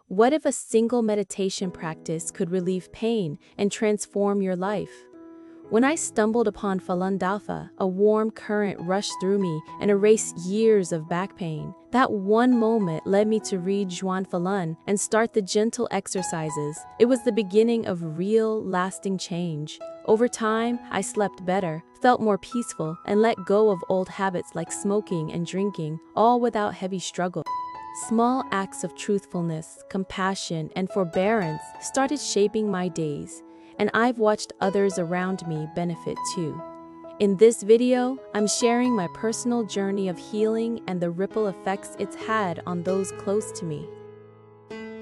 What if a single meditation practice could relieve pain and transform your life? When I stumbled upon Falun Dafa, a warm current rushed through me and erased years of back pain. That one moment led me to read Zhuan Falun and start the gentle exercises. It was the beginning of real, lasting change. Over time, I slept better, felt more peaceful, and let go of old habits like smoking and drinking, all without heavy struggle. Small acts of truthfulness, compassion, and forbearance started shaping my days, and I've watched others around me benefit too. In this video, I'm sharing my personal journey of healing and the ripple effects it's had on those close to me.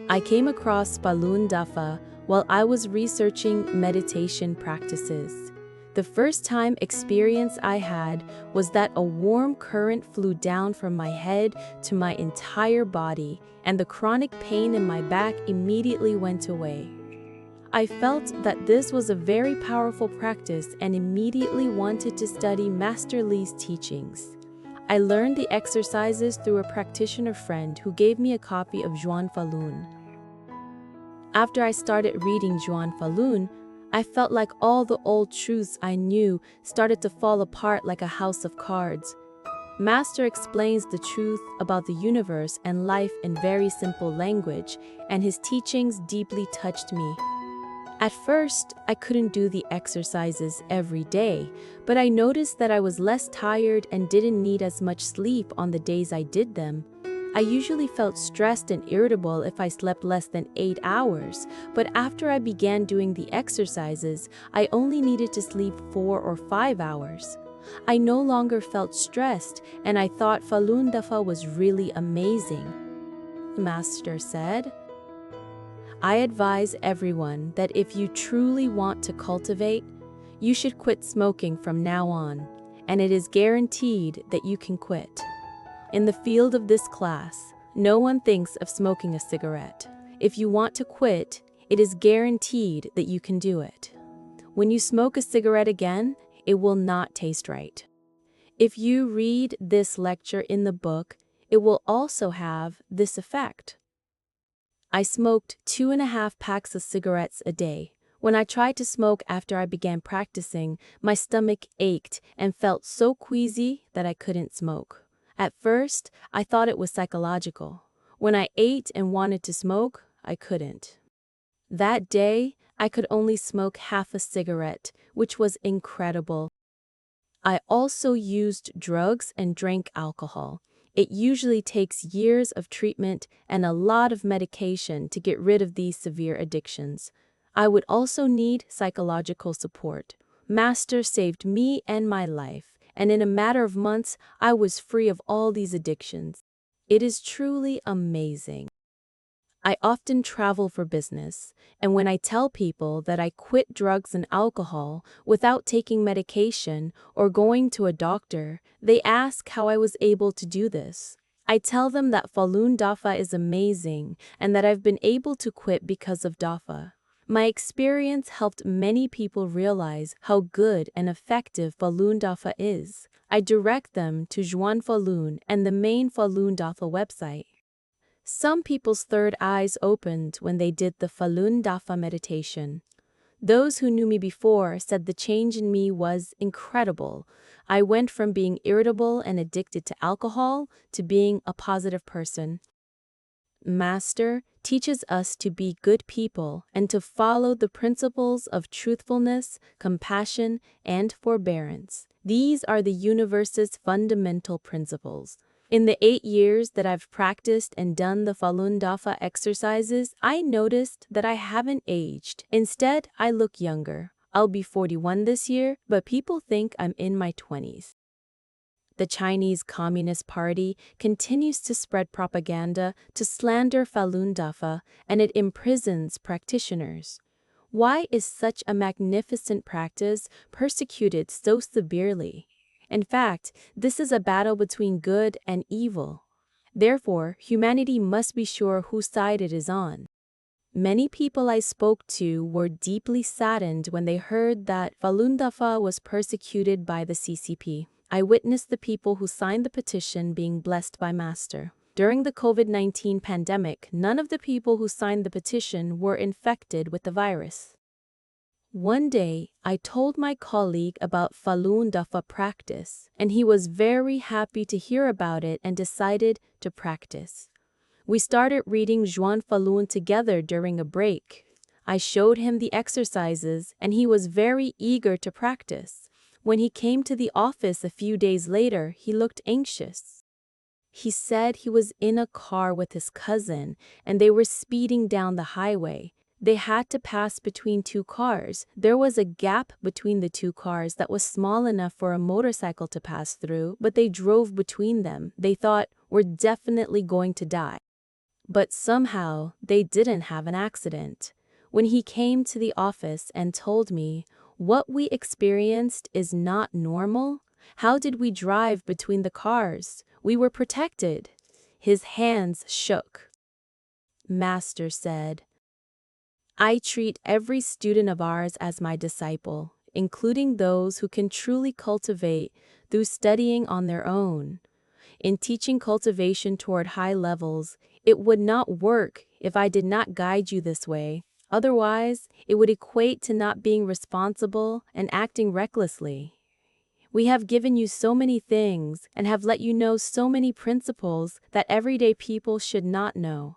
I came across Falun Dafa while I was researching meditation practices. The first time experience I had was that a warm current flew down from my head to my entire body, and the chronic pain in my back immediately went away. I felt that this was a very powerful practice and immediately wanted to study Master Li's teachings. I learned the exercises through a practitioner friend who gave me a copy of Zhuan Falun. After I started reading Zhuan Falun, I felt like all the old truths I knew started to fall apart like a house of cards. Master explains the truth about the universe and life in very simple language, and his teachings deeply touched me. At first, I couldn't do the exercises every day, but I noticed that I was less tired and didn't need as much sleep on the days I did them. I usually felt stressed and irritable if I slept less than 8 hours, but after I began doing the exercises, I only needed to sleep 4 or 5 hours. I no longer felt stressed, and I thought Falun Dafa was really amazing. Master said, I advise everyone that if you truly want to cultivate, you should quit smoking from now on, and it is guaranteed that you can quit. In the field of this class, no one thinks of smoking a cigarette. If you want to quit, it is guaranteed that you can do it. When you smoke a cigarette again, it will not taste right. If you read this lecture in the book, it will also have this effect. I smoked 2.5 packs of cigarettes a day. When I tried to smoke after I began practicing, my stomach ached and felt so queasy that I couldn't smoke. At first, I thought it was psychological. When I ate and wanted to smoke, I couldn't. That day, I could only smoke half a cigarette, which was incredible. I also used drugs and drank alcohol. It usually takes years of treatment and a lot of medication to get rid of these severe addictions. I would also need psychological support. Master saved me and my life, and in a matter of months, I was free of all these addictions. It is truly amazing. I often travel for business, and when I tell people that I quit drugs and alcohol without taking medication or going to a doctor, they ask how I was able to do this. I tell them that Falun Dafa is amazing and that I've been able to quit because of Dafa. My experience helped many people realize how good and effective Falun Dafa is. I direct them to Zhuan Falun and the main Falun Dafa website. Some people's third eyes opened when they did the Falun Dafa meditation. Those who knew me before said the change in me was incredible. I went from being irritable and addicted to alcohol to being a positive person. Master teaches us to be good people and to follow the principles of truthfulness, compassion, and forbearance. These are the universe's fundamental principles. In the 8 years that I've practiced and done the Falun Dafa exercises, I noticed that I haven't aged. Instead, I look younger. I'll be 41 this year, but people think I'm in my 20s. The Chinese Communist Party continues to spread propaganda to slander Falun Dafa, and it imprisons practitioners. Why is such a magnificent practice persecuted so severely? In fact, this is a battle between good and evil. Therefore, humanity must be sure whose side it is on. Many people I spoke to were deeply saddened when they heard that Falun Dafa was persecuted by the CCP. I witnessed the people who signed the petition being blessed by Master. During the COVID-19 pandemic, none of the people who signed the petition were infected with the virus. One day, I told my colleague about Falun Dafa practice, and he was very happy to hear about it and decided to practice. We started reading Zhuan Falun together during a break. I showed him the exercises, and he was very eager to practice. When he came to the office a few days later, he looked anxious. He said he was in a car with his cousin, and they were speeding down the highway. They had to pass between two cars. There was a gap between the two cars that was small enough for a motorcycle to pass through, but they drove between them. They thought, "We're definitely going to die." But somehow, they didn't have an accident. When he came to the office and told me, "What we experienced is not normal. How did we drive between the cars? We were protected." His hands shook. Master said, "I treat every student of ours as my disciple, including those who can truly cultivate through studying on their own. In teaching cultivation toward high levels, it would not work if I did not guide you this way. Otherwise, it would equate to not being responsible and acting recklessly. We have given you so many things and have let you know so many principles that everyday people should not know.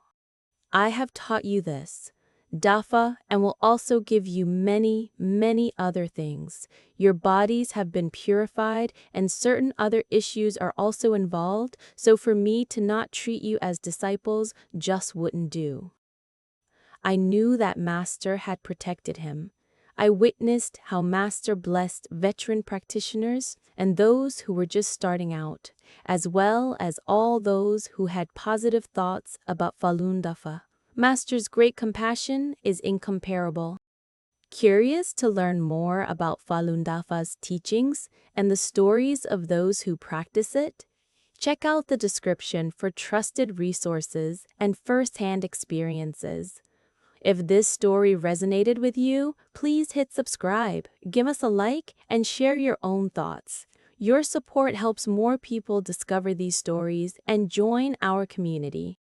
I have taught you this, Dafa, and will also give you many, many other things. Your bodies have been purified and certain other issues are also involved, so for me to not treat you as disciples just wouldn't do." I knew that Master had protected him. I witnessed how Master blessed veteran practitioners and those who were just starting out, as well as all those who had positive thoughts about Falun Dafa. Master's great compassion is incomparable. Curious to learn more about Falun Dafa's teachings and the stories of those who practice it? Check out the description for trusted resources and first-hand experiences. If this story resonated with you, please hit subscribe, give us a like, and share your own thoughts. Your support helps more people discover these stories and join our community.